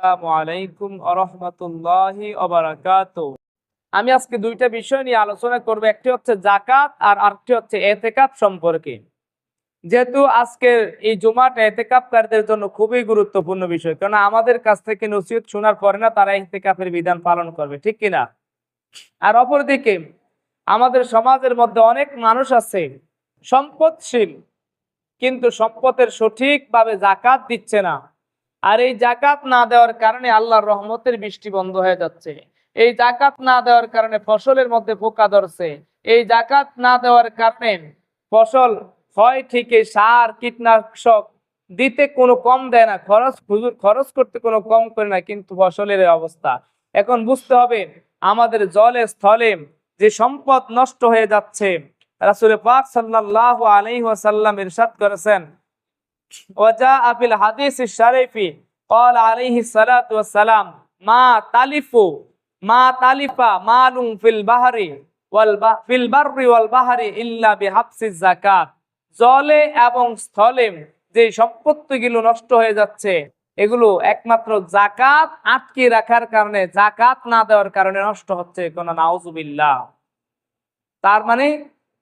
আসসালামু আলাইকুম ওয়া রাহমাতুল্লাহি ওয়া বারাকাতুহু। আমি আজকে দুইটা বিষয় নিয়ে আলোচনা করব। একটি হচ্ছে যাকাত আর আরেকটি হচ্ছে ইতিকাফ সম্পর্কে। যেহেতু আজকের এই জুমাটা ইতিকাফকারীদের জন্য খুবই গুরুত্বপূর্ণ বিষয়, কারণ আমাদের কাছ থেকে নসিহত শোনার পরে না তারা ইতিকাফের বিধান পালন করবে, ঠিক কিনা? আর অপরদিকে আমাদের সমাজের মধ্যে অনেক মানুষ আছে সম্পদশীল, কিন্তু সম্পদের সঠিকভাবে যাকাত দিচ্ছে না। আর এই যাকাত না দেওয়ার কারণে আল্লাহর রহমতের বৃষ্টি বন্ধ হয়ে যাচ্ছে। এই যাকাত না দেওয়ার কারণে ফসলের মধ্যে পোকা ধরছে। এই যাকাত না দেওয়ার কারণে ফসল হয় ঠিকই, সার কীটনাশক দিতে কোনো কম দেয় না, খরচ করতে কোনো কম করে না, কিন্তু ফসলের এই অবস্থা। এখন বুঝতে হবে আমাদের জলে স্থলে যে সম্পদ নষ্ট হয়ে যাচ্ছে। রাসূল পাক সাল্লাল্লাহু আলাইহি ওয়াসাল্লাম ইরশাদ করেছেন, وجاء في الحديث الشريف قال عليه الصلاة والسلام ما تلف مال في البحر في البر والبحر إلا بحبس الزكاة। জলে এবং স্থলে যে সম্পত্তিগুলো নষ্ট হয়ে যাচ্ছে এগুলো একমাত্র যাকাত আটকে রাখার কারণে, যাকাত না দেওয়ার কারণে নষ্ট হচ্ছে। কোন নাউজুবিল্লাহ। তার মানে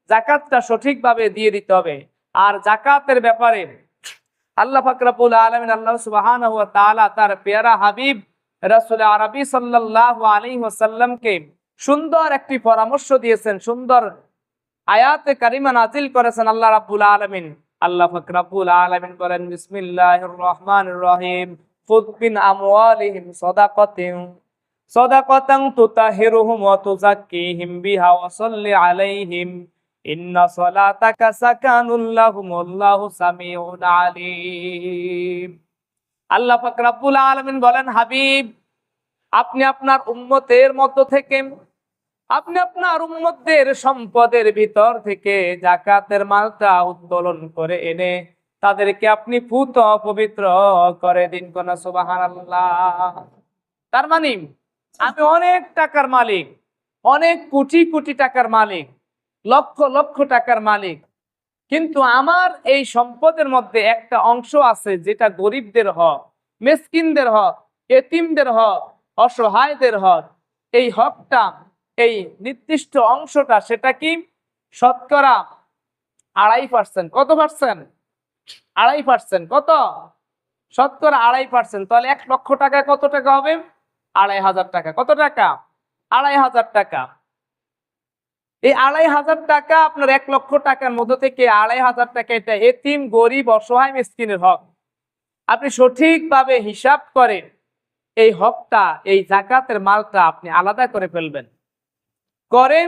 যাকাতটা সঠিকভাবে দিয়ে দিতে হবে। আর যাকাতের ব্যাপারে আল্লাহ পাক রব্বুল আলামিন আল্লাহ সুবহানাহু ওয়া তাআলা তার পেয়ারা হাবিব রাসূল আরবি সাল্লাল্লাহু আলাইহি ওয়াসাল্লামকে সুন্দর একটি পরামর্শ দিয়েছেন, সুন্দর আয়াতে কারিমা নাযিল করেছেন আল্লাহ রাব্বুল আলামিন। আল্লাহ পাক রব্বুল আলামিন বলেন, বিসমিল্লাহির রহমানির রহিম, খুয মিন আমওয়ালিহিম সাদাকাতান তুতাহিরুহুম ওয়া তুযাক্কিহিম বিহা ওয়া সাল্লি আলাইহিম ইন্না সলাতাকা সাকানুল লাহুম আল্লাহু সামিউন আলিম। আল্লাহ পাক রব্বুল আলামিন বলেন, হাবিব আপনি আপনার উম্মতের মধ্য থেকে, আপনি আপনার উম্মতদের সম্পদের ভিতর থেকে যাকাতের মালটা উত্তোলন করে এনে তাদেরকে আপনি পুত পবিত্র করে দিন। কোন সুবহানাল্লাহ। তার মানে আমি অনেক টাকার মালিক, অনেক কোটি কোটি টাকার মালিক, লক্ষ লক্ষ টাকার মালিক, কিন্তু আমার এই সম্পদের মধ্যে একটা অংশ আছে যেটা গরিবদের হক, মিসকিনদের হক, এতিমদের হক, অসহায়দের হক। এই হকটা, এই নির্দিষ্ট অংশটা, সেটা কি শতকরা 2.5%। কত পার্সেন্ট? 2.5%। কত? শতকরা 2.5%। তাহলে 1 লক্ষ টাকায় কত টাকা হবে? 2,500 টাকা। কত টাকা? 2,500 টাকা। এই 2,500 টাকা আপনার 1 লক্ষ টাকার মধ্য থেকে 2,500 টাকা এটা এতিম, গরিব, অসহায়, মিসকিনের হক। আপনি সঠিকভাবে হিসাব করেন এই হকটা, এই যাকাতের মালটা আপনি আলাদা করে ফেলবেন, করেন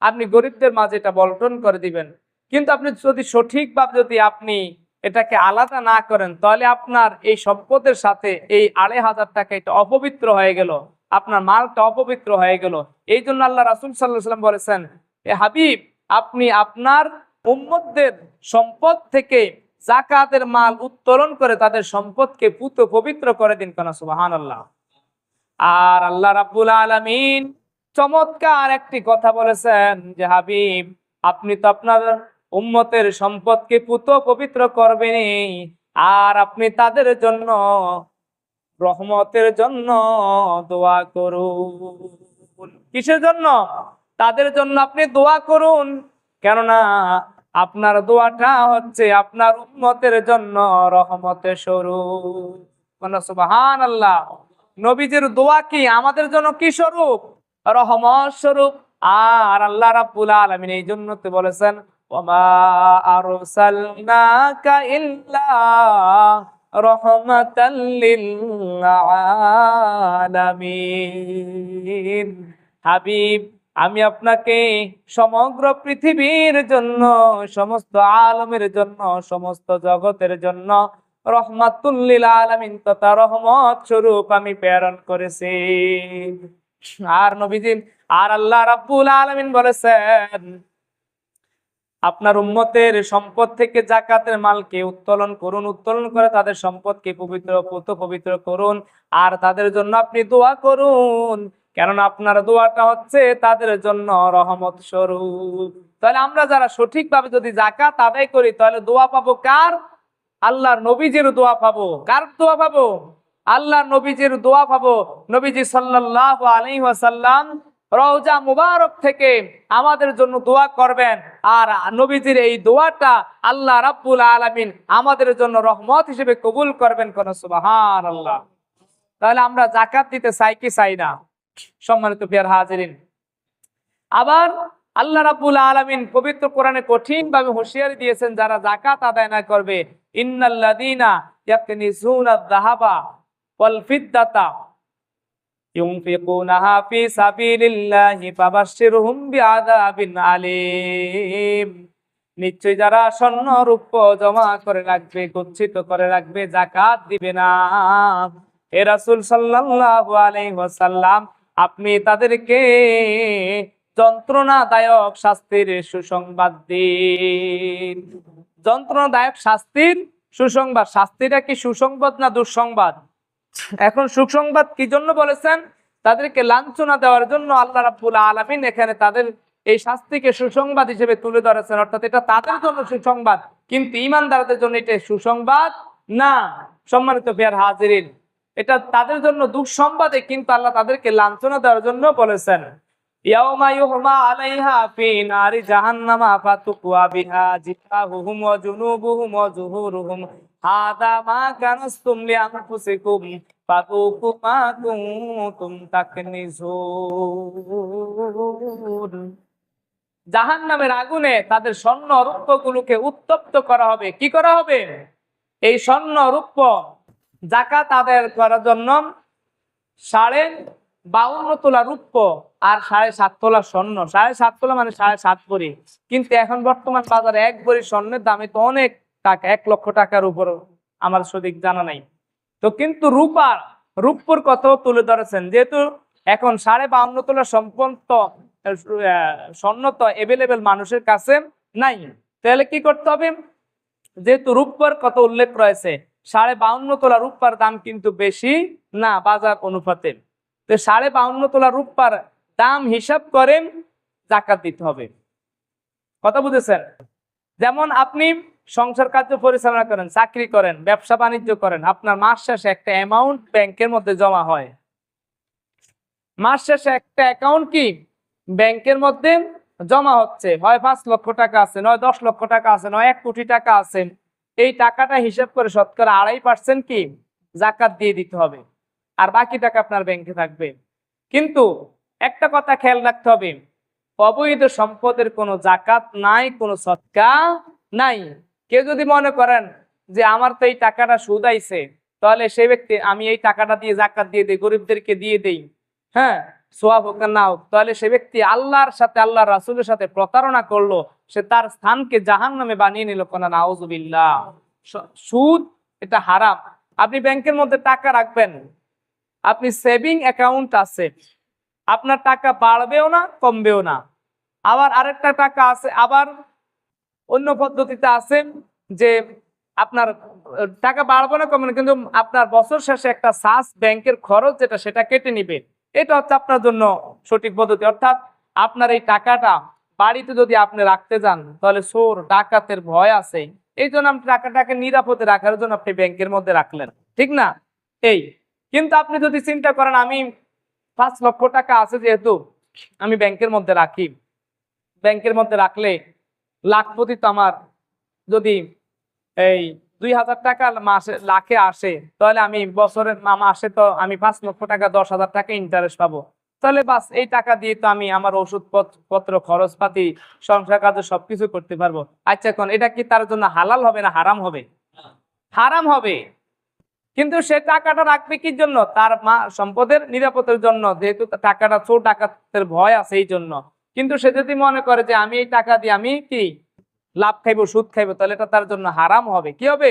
আপনি গরিবদের মাঝে এটা বন্টন করে দিবেন। কিন্তু আপনি যদি সঠিকভাবে যদি আপনি এটাকে আলাদা না করেন, তাহলে আপনার এই সম্পদের সাথে এই 2,500 টাকা এটা অপবিত্র হয়ে গেল, আপনার মালটা অপবিত্র হয়ে গেল। এই জন্য আল্লাহ রাসূল সাল্লাল্লাহু আলাইহি ওয়াসাল্লাম বলেছেন, এ হাবিব আপনি আপনার উম্মতদের সম্পদ থেকে যাকাতের মাল উত্তোলন করে তাদের সম্পদকে পুত পবিত্র করে দিন। কোন সুবহানাল্লাহ। আর আল্লাহ রাব্বুল আলামিন চমৎকার একটি কথা বলেছেন যে, হাবিব আপনি তো আপনার উম্মতের সম্পদকে পুত পবিত্র করবেনই, আর আপনি তাদের জন্য রহমতের জন্য দোয়া করুন। কিসের জন্য? তাদের জন্য আপনি দোয়া করুন, কেননা আপনার দোয়াটা হচ্ছে আপনার উম্মতের জন্য রহমতের স্বরূপ। সুবহানাল্লাহ। নবীজির দোয়া কি আমাদের জন্য কি স্বরূপ? রহমত স্বরূপ। আর আল্লাহ রাব্বুল আলামিন এই জন্য তো বলেছেন, ওয়ামা আরসালনাকা ইল্লা রাহমাতাল লিল আলামিন। হাবিব আমি আপনাকে সমগ্র পৃথিবীর জন্য, সমস্ত আলমের জন্য, সমস্ত জগতের জন্য রহমাতুল লিল আলামিন তথা রহমত স্বরূপ আমি প্রেরণ করেছি। আর নবীজি, আর আল্লাহ রাব্বুল আলামিন বলেছেন, আপনার উম্মতের সম্পদ থেকে যাকাতের মালকে উত্তোলন করুন, উত্তোলন করে তাদের সম্পদকে পবিত্র করুন, আর তাদের জন্য আপনি দোয়া করুন, কেননা আপনার দোয়াটা হচ্ছে তাদের জন্য রহমত স্বরূপ। তাহলে আমরা যারা সঠিকভাবে যদি যাকাত আদায় করি, তাহলে দোয়া পাবো কার? আল্লাহর নবীজির দোয়া পাবো। কার দোয়া পাবো? আল্লাহ নবীজির দোয়া পাবো। নবীজি সাল্লাল্লাহু আলাইহি ওয়াসাল্লাম রওজা মুবারক থেকে আমাদের জন্য দোয়া করবেন, আর নবীজির এই দোয়াটা আল্লাহ রাব্বুল আলামিন আমাদের জন্য রহমত হিসেবে কবুল করবেন। কোন সুবহানাল্লাহ। তাহলে আমরা যাকাত দিতে চাই কি চাই না? সম্মানিত প্রিয় হাজিরিন, আবার আল্লাহ রাব্বুল আলামিন পবিত্র কোরআনে কঠিন ভাবে হুঁশিয়ারি দিয়েছেন, যারা যাকাত আদায় না করবে, ইন্নাল্লাযীনা ইয়াকনিজুনা আয-যাহাবা ওয়াল ফিদ্দাতা ইউনফিকুনাহা ফি সাবিলিল্লাহি ফাবাশশিরহুম বিআযাবিন আলীম। নিশ্চয় যারা স্বর্ণ রূপ্য জমা করে রাখবে, গচ্ছিত করে রাখবে, যাকাত দিবে না, হে রাসূল সাল্লাল্লাহু আলাইহি ওয়াসাল্লাম আপনি তাদেরকে যন্ত্রণাদায়ক শাস্তির সুসংবাদ দিন। যন্ত্রণাদায়ক শাস্তির সুসংবাদ। শাস্তিটা কি সুসংবাদ না দুঃসংবাদ? এখন সুসংবাদ কি জন্য বলেছেন? তাদেরকে লাঞ্ছনা দেওয়ার জন্য আল্লাহ রাব্বুল আলামিন এখানে তাদের এই শাস্তিকে সুসংবাদ হিসেবে তুলে ধরেছেন, অর্থাৎ এটা তাদের জন্য সুসংবাদ, কিন্তু ঈমানদারদের জন্য এটা সুসংবাদ না। সম্মানিত প্রিয় হাজিরিন, এটা তাদের জন্য দুঃসংবাদে, কিন্তু আল্লাহ তাদেরকে লাঞ্ছনা দেওয়ার জন্য বলেছেন। ইয়াউমা ইউহমা আলাইহা ফি নারি জাহান্নামা ফাতুকওয়া বিহা জিবাহুহুম ওয়া জুনুবুহুম ওয়া যুহুরুহুম হাদা মা কানাসতুম লিআনফুসিকুম ফাতুকু মা কুনতুম তাকনিজুন। জাহান্নামের আগুনে তাদের স্বর্ণ রূপ্যগুলোকে উত্তপ্ত করা হবে। কি করা হবে? এই স্বর্ণ রূপ্য যাকাত আদায় করার জন্য 52 তোলা রূপ্য আর 7.5 তোলা স্বর্ণ। 7.5 তোলা মানে 7.5 ভরি। কিন্তু এখন বর্তমান বাজারে 1 ভরি স্বর্ণের দামে তো অনেক টাকা, 1 লক্ষ টাকার উপর, আমার সঠিক জানা নাই। তো কিন্তু রূপ্যর কথাও তুলে ধরেছেন, যেহেতু এখন 52.5 তোলা সম্পন্ন স্বর্ণ তো এভেলেবেল মানুষের কাছে নাই, তাহলে কি করতে হবে? যেহেতু রূপ্যর কথা উল্লেখ রয়েছে, 52.5 তোলা রূপ্যার দাম কিন্তু বেশি না বাজার অনুপাতে। তো 52.5 তোলা রূপ্যার দাম হিসাব করেন যাকাত দিতে হবে। কথা বুঝেছেন? যেমন আপনি সংসার কার্য পরিচালনা করেন, চাকরি করেন, ব্যবসা বাণিজ্য করেন, আপনার মাস শেষে একটা অ্যামাউন্ট ব্যাংকের মধ্যে জমা হয়। মাস শেষে একটা অ্যাকাউন্ট কি ব্যাংকের মধ্যে জমা হচ্ছে, হয় 5 লক্ষ টাকা আছে, নয় 10 লক্ষ টাকা আছে, নয় 1 কোটি টাকা আছে। এই টাকাটা হিসাব করে শতকরা 2.5% কি যাকাত দিয়ে দিতে হবে, আর বাকি টাকা আপনার ব্যাংকে থাকবে। কিন্তু একটা কথা খেয়াল রাখতে হবে, অবৈধ সম্পদের কোনো যাকাত নাই, কোনো সদকা নাই। কেউ যদি মনে করেন যে আমার তো এই টাকাটা সুদ আইছে, তাহলে সেই ব্যক্তি আমি এই টাকাটা দিয়ে যাকাত দিয়ে দিই, গরিবদেরকে দিয়ে দেই, হ্যাঁ সোয়াব হোক না হোক, তাহলে সে ব্যক্তি আল্লাহর সাথে, আল্লাহ রাসূলের সাথে প্রতারণা করলো, সে তার স্থানকে জাহান্নামে বানিয়ে নিল। কোন নাউযুবিল্লাহ। সুদ এটা হারাম। আপনি ব্যাংকের মধ্যে টাকা রাখবেন, আপনি সেভিং অ্যাকাউন্ট আছে, আপনার টাকা বাড়বেও না কমবেও না। আবার আরেকটা টাকা আছে, আবার অন্য পদ্ধতিতে আছে যে আপনার টাকা বাড়বে না কমবে না, কিন্তু আপনার বছর শেষে একটা সাস ব্যাংকের খরচ যেটা সেটা কেটে নিবে। এটা হচ্ছে আপনার জন্য সঠিক পদ্ধতি। অর্থাৎ আপনার এই টাকাটা বাড়িতে যদি আপনি রাখতে যান, তাহলে চোর ডাকাতের ভয় আছে, এই জন্য আপনি টাকাটাকে নিরাপদে রাখার জন্য আপনি ব্যাংকের মধ্যে রাখলেন, ঠিক না? এই কিন্তু আপনি যদি চিন্তা করেন আমি 5 লক্ষ টাকা আছে, যেহেতু আমি ব্যাংকের মধ্যে রাখি, ব্যাংকের মধ্যে রাখলে লাখপতি তো আমার যদি এই 2000 টাকা মাসে লাখে আসে, তাহলে আমি বছরের মাসে তো আমি 5 লক্ষ টাকা 10,000 টাকা ইন্টারেস্ট পাবো। তাহলে বাস এই টাকা দিয়ে তো আমি আমার ওষুধ পত্র খরচপাতি সংসার কাজে সবকিছু করতে পারবো। আচ্ছা, এখন এটা কি তার জন্য হালাল হবে না হারাম হবে? হারাম হবে। কিন্তু সে টাকাটা রাখবে কি জন্য? তার সম্পদের নিরাপত্তার জন্য, যেহেতু টাকাটা চোর ডাকাতের ভয় আছে এই জন্য। কিন্তু সে যদি মনে করে যে আমি এই টাকা দিয়ে আমি কি লাভ খাইবো, সুদ খাইবো, তাহলে এটা তার জন্য হারাম হবে। কি হবে?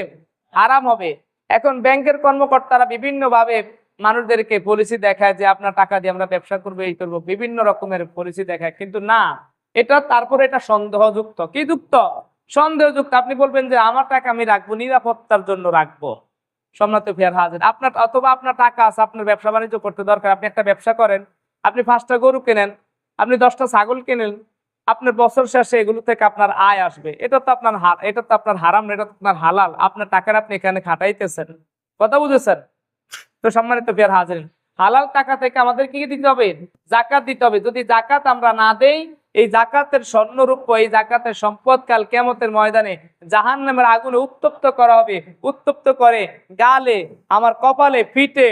হারাম হবে। এখন ব্যাংকের কর্মকর্তারা বিভিন্ন ভাবে মানুষদেরকে পলিসি দেখায় যে আপনার টাকা দিয়ে আমরা ব্যবসা করবো, এই করবো, বিভিন্ন রকমের পলিসি দেখায়, কিন্তু না, এটা তারপরে এটা সন্দেহযুক্ত। কি যুক্ত? সন্দেহযুক্ত। আপনি বলবেন যে আমার টাকা আমি রাখবো, নিরাপত্তার জন্য রাখবো। সম্মানিত ফেয়ার হাজির, আপনার অথবা আপনার টাকা আছে, আপনার ব্যবসা বাণিজ্য করতে দরকার, আপনি একটা ব্যবসা করেন, আপনি 5টা গরু কেনেন, আপনি 10টা ছাগল কেনেন, আপনার বছর শেষে এগুলো থেকে আপনার আয় আসবে। এটা তো আপনার হারাম, এটা তো আপনার হালাল। আপনার টাকার আপনি এখানে খাটাইতেছেন। কথা বুঝেছেন? তো সম্মানিত প্রিয় হাজিরিন, হালাল টাকা থেকে আমাদের কি দিতে হবে? যাকাত দিতে হবে। যদি যাকাত আমরা না দেই, এই যাকাতের স্বর্ণরূপ, এই যাকাতের সম্পদ কাল কিয়ামতের ময়দানে জাহান্নামের আগুনে উত্তপ্ত করা হবে। উত্তপ্ত করে গালে, আমার কপালে, পিঠে,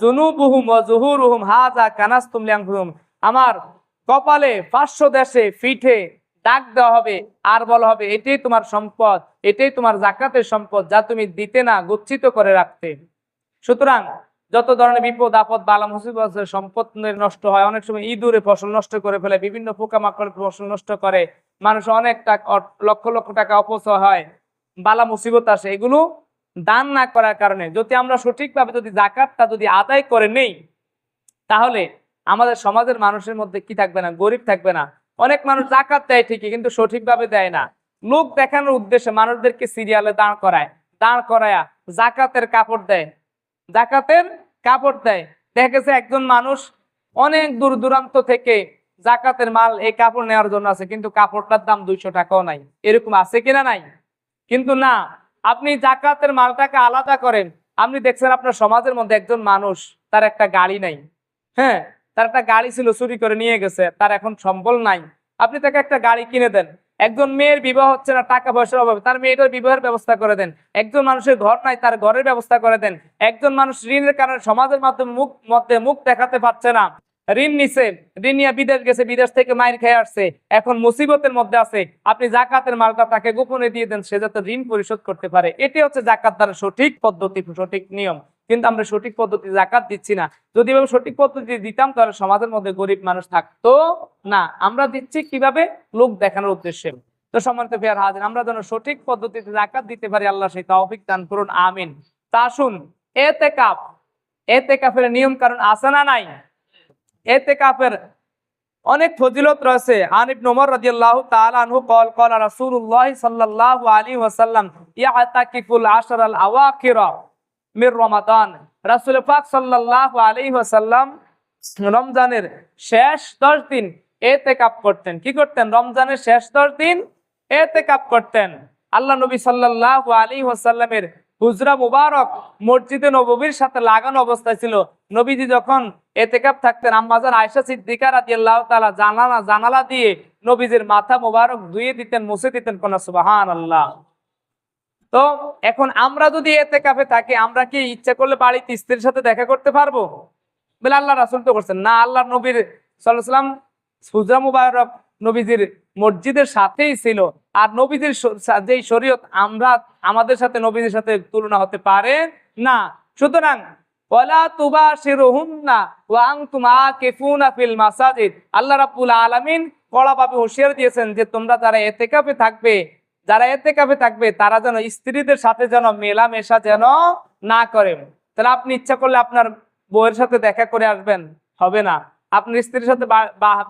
জুনুবুহুম ওয়া যুহুরুহুম হাযা কানাসতুম লিআনফুসিকুম, আমার কপালে, পার্শ্বদেশে, পিঠে দাগ দেওয়া হবে, আর বলা হবে এটাই তোমার সম্পদ, এটাই তোমার যাকাতের সম্পদ, যা তুমি দিতে না, গচ্ছিত করে রাখতে। সুতরাং যত ধরনের বিপদ আপদ, বালা মুসিবত, সম্পদ নষ্ট হয়, অনেক সময় ইঁদুরে ফসল নষ্ট করে ফেলে, বিভিন্ন পোকামাকড় ফসল নষ্ট করে, মানুষ অনেক টাকা, লক্ষ লক্ষ টাকা অপচয় হয়, বালা মুসিবত আসে, এগুলো দান না করার কারণে। যদি আমরা সঠিকভাবে যদি যাকাতটা যদি আদায় করে নেই, তাহলে আমাদের সমাজের মানুষের মধ্যে কি থাকবে না? গরিব থাকবে না। অনেক মানুষ যাকাত দেয় ঠিকই, কিন্তু সঠিকভাবে দেয় না। লোক দেখানোর উদ্দেশ্যে মানুষদেরকে সিরিয়ালে দাঁড় করায়া যাকাতের কাপড় দেয়, যাকাতের কাপড় দেয়। দেখা গেছে একজন মানুষ অনেক দূর দূরান্ত থেকে যাকাতের মাল, এই কাপড় নেওয়ার জন্য আছে, কিন্তু কাপড়টার দাম 200 টাকাও নাই। এরকম আছে কিনা? নাই। কিন্তু না, আপনি যাকাতের মালটাকে আলাদা করেন। আপনি দেখছেন আপনার সমাজের মধ্যে একজন মানুষ, তার একটা গাড়ি নাই, হ্যাঁ, তার একটা গাড়ি ছিল, চুরি করে নিয়ে গেছে, তার এখন সম্বল নাই। আপনি তাকে একটা গাড়ি কিনে দেন। একজন মেয়ের বিবাহ হচ্ছে না টাকা পয়সার অভাবে, তার মেয়েটার বিবাহের ব্যবস্থা করে দেন। একজন মানুষের ঘর নাই, তার ঘরের ব্যবস্থা করে দেন। একজন মানুষ ঋণের কারণে সমাজের মাধ্যমে মুখ দেখাতে পারছে না, ঋণ নিছে, ঋণ নিয়ে বিদেশ গেছে, বিদেশ থেকে মাইর খেয়ে আসছে, এখন মুসিবতের মধ্যে আছে। আপনি যাকাতের মালটা তাকে গোপনে দিয়ে দেন, সে যাতে ঋণ পরিশোধ করতে পারে। এটি হচ্ছে যাকাত দ্বারা সঠিক পদ্ধতি, সঠিক নিয়ম। কিন্তু আমরা সঠিক পদ্ধতি যাকাত দিচ্ছি না। যদি এভাবে সঠিক পদ্ধতি দিতাম, তাহলে সমাজের মধ্যে গরিব মানুষ থাকতো না। আমরা দিচ্ছি কিভাবে? লোক দেখানোর উদ্দেশ্যে। তো সম্মানিত ভাইয়ার হাজির, আমরা যেন সঠিক পদ্ধতিতে যাকাত দিতে পারি, আল্লাহ সেই তৌফিক দান করুন, আমিন। তা আসুন, এতেকাফের নিয়ম কারণ আছে না নাই? এতেকাফের অনেক ফজিলত রয়েছে। আন ইবনে উমর রাদিয়াল্লাহু তাআলা আনহু قال قال রাসূলুল্লাহ সাল্লাল্লাহু আলাইহি ওয়াসাল্লাম ইয়াতাকিফুল আশরাল আওয়াখিরা মির রমাদান। রাসূল পাক সাল্লাল্লাহু আলাইহি ওয়াসাল্লাম রমজানের শেষ 10 দিন ইতিকাফ করতেন। কি করতেন? রমজানের শেষ 10 দিন ইতিকাফ করতেন। আল্লাহ নবী সাল্লাল্লাহু আলাইহি ওয়াসাল্লামের হুজরা মুবারক মসজিদে নববীর সাথে লাগানো অবস্থায় ছিল। নবীজি যখন ইতিকাফ থাকতেন, আম্মাজান আয়েশা সিদ্দিকা রাদিয়াল্লাহু তাআলা জানালা দিয়ে নবীজির মাথা মুবারক ধুয়ে দিতেন, মুছে দিতেন। কোন সুবহানাল্লাহ। তো এখন আমরা যদি ইতিকাফে থাকি, আমরা কি ইচ্ছা করলে বাড়িতে স্ত্রীর সাথে দেখা করতে পারবো? বলে আল্লাহ রাসূল তো করছেন না। আল্লাহ নবীর সাল্লাল্লাহু আলাইহি ওয়াসাল্লাম হুজরা মুবারক নবীজির মসজিদের সাথেই ছিল। আর নবীজির যেই শরীয়ত, আমাদের সাথে নবীজির সাথে তুলনা হতে পারে না। সুতরাং ওয়ালা তুবাশিরুহুন্না ওয়া আনতুম আকিফুনা ফিল মাসাজিদ, আল্লাহ রাব্বুল আলামিন কড়াভাবে হুঁশিয়ার দিয়েছেন যে তোমরা যারা ইতিকাফে থাকবে, তারা যেন স্ত্রীদের সাথে যেন মেলামেশা যেন না করে। তাহলে আপনি ইচ্ছা করলে আপনার বউয়ের সাথে দেখা করে আসবেন, হবে না। আপনার স্ত্রীর সাথে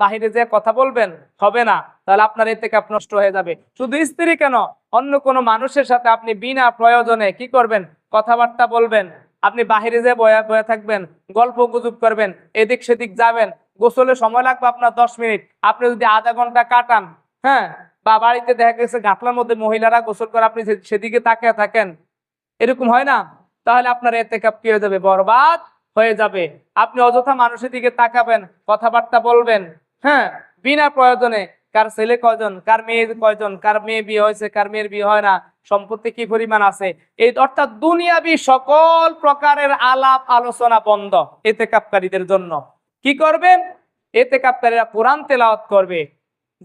বাহিরে যেয়ে কথা বলবেন, হবে না। তাহলে আপনার ইতিকাফ নষ্ট হয়ে যাবে। শুধু স্ত্রী কেন, অন্য কোনো মানুষের সাথে আপনি বিনা প্রয়োজনে কি করবেন? কথাবার্তা বলবেন। আপনি বাহিরে যেয়ে বয়া থাকবেন, গল্প গুজব করবেন, এদিক সেদিক যাবেন। গোসলে সময় লাগবে আপনার 10 মিনিট, আপনি যদি আধা ঘন্টা কাটান, হ্যাঁ, বা বাড়িতে দেখা গেছে গাফলার মধ্যে মহিলারা গোসল করে, আপনি সেদিকে তাকিয়ে থাকেন, এরকম হয় না? তাহলে আপনার ইতিকাফ কি হয়ে যাবে? বরবাদ হয়ে যাবে। আপনি অযথা মানুষের দিকে তাকাবেন, কথাবার্তা বলবেন, হ্যাঁ, বিনা প্রয়োজনে। কার ছেলে কয়জন, কার মেয়ে কয়জন, কার মেয়ে বিয়ে হয়েছে, কার মেয়ের বিয়ে হয় না, সম্পত্তি কি পরিমাণ আছে, এই অর্থাৎ দুনিয়াবি সকল প্রকারের আলাপ আলোচনা বন্ধ ইতিকাফকারীদের জন্য। কি করবে? ইতিকাফকারীরা কোরআন তেলাওয়াত করবে,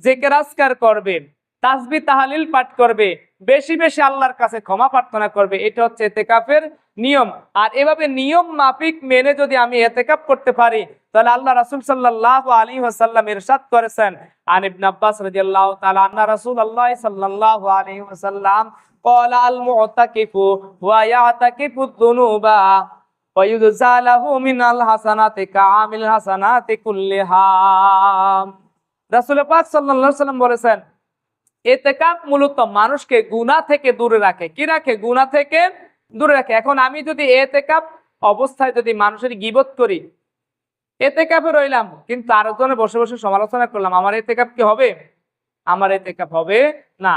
জিকির আজকার করবে, তাসবিহ তাহলিল পাঠ করবে, বেশি বেশি আল্লাহর কাছে ক্ষমা প্রার্থনা করবে। এটা হচ্ছে ইতিকাফের নিয়ম। আর এভাবে নিয়ম মাফিক মেনে যদি আমি ইতিকাফ করতে পারি, তাহলে আল্লাহ রাসূল সাল্লাল্লাহু আলাইহি ওয়াসাল্লাম ইরশাদ করেছেন, আন ইবনে আব্বাস রাদিয়াল্লাহু তাআলা আন্না রাসূলুল্লাহ সাল্লাল্লাহু আলাইহি ওয়াসাল্লাম ক্বালা আল মুতাকিফু ওয়া ইয়াতাকিফু যুনুবা ওয়া ইউযা লাহু মিনাল হাসানাতি কাআমিল হাসানাতি কুল্লিহা। রাসূল পাক সাল্লাল্লাহু আলাইহি ওয়াসাল্লাম বলেছেন, ইতিকাফ মূলত মানুষকে গুনাহ থেকে দূরে রাখে। কি রাখে? গুনাহ থেকে দূরে রাখে। এখন আমি যদি ইতিকাফ অবস্থায় যদি মানুষের গীবত করি, ইতিকাফে রইলাম, কিন্তু আরেকজনে বসে বসে সমালোচনা করলাম, আমার ইতিকাফ কি হবে? আমার ইতিকাফ হবে না।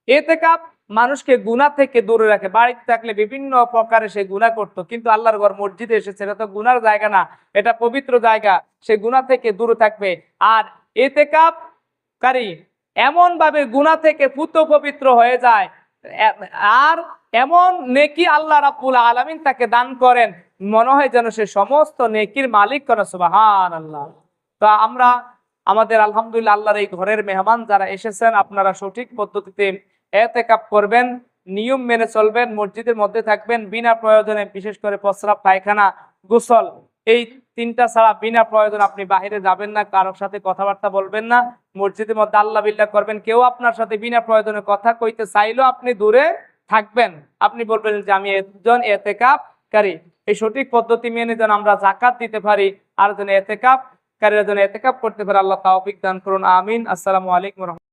ইতিকাফ মানুষকে গুনাহ থেকে দূরে রাখে। বাড়িতে থাকলে বিভিন্ন প্রকারে সে গুনাহ করতো, কিন্তু আল্লাহর ঘর মসজিদে এসেছে, এটা তো গুনার জায়গা না, এটা পবিত্র জায়গা, সে গুনাহ থেকে দূরে থাকবে। আর ইতিকাফকারী এমন ভাবে গুনাহ থেকে পুত পবিত্র হয়ে যায়, আর এমন নেকি আল্লাহ রাব্বুল আলামিন তাকে দান করেন, মনে হয় যেন সে সমস্ত নেকির মালিক। করে সুবহানাল্লাহ। তো আমরা আমাদের আলহামদুলিল্লাহ আল্লাহর এই ঘরের মেহমান যারা এসেছেন, আপনারা সঠিক পদ্ধতিতে ইতিকাফ করবেন, নিয়ম মেনে চলবেন, মসজিদের মধ্যে থাকবেন, বিনা প্রয়োজনে বিশেষ করে প্রস্রাব, পায়খানা, গোসল এই তিনটা ছাড়া বিনা প্রয়োজনে আপনি বাইরে যাবেন না, কারোর সাথে কথাবার্তা বলবেন না, মসজিদের মধ্যে আল্লাহ বিল্লাহ করবেন। কেউ আপনার সাথে বিনা প্রয়োজনে কথা কইতে চাইলেও আপনি দূরে থাকবেন। আপনি বলবেন যে আমি একজন ইতিকাফকারী। এই সঠিক পদ্ধতি মেনে যেন আমরা যাকাত দিতে পারি, আর যেন ইতিকাফকারীরা যেন ইতিকাফ করতে পারে। আল্লাহ তৌফিক দান করুন, আমিন। আসসালামু আলাইকুম।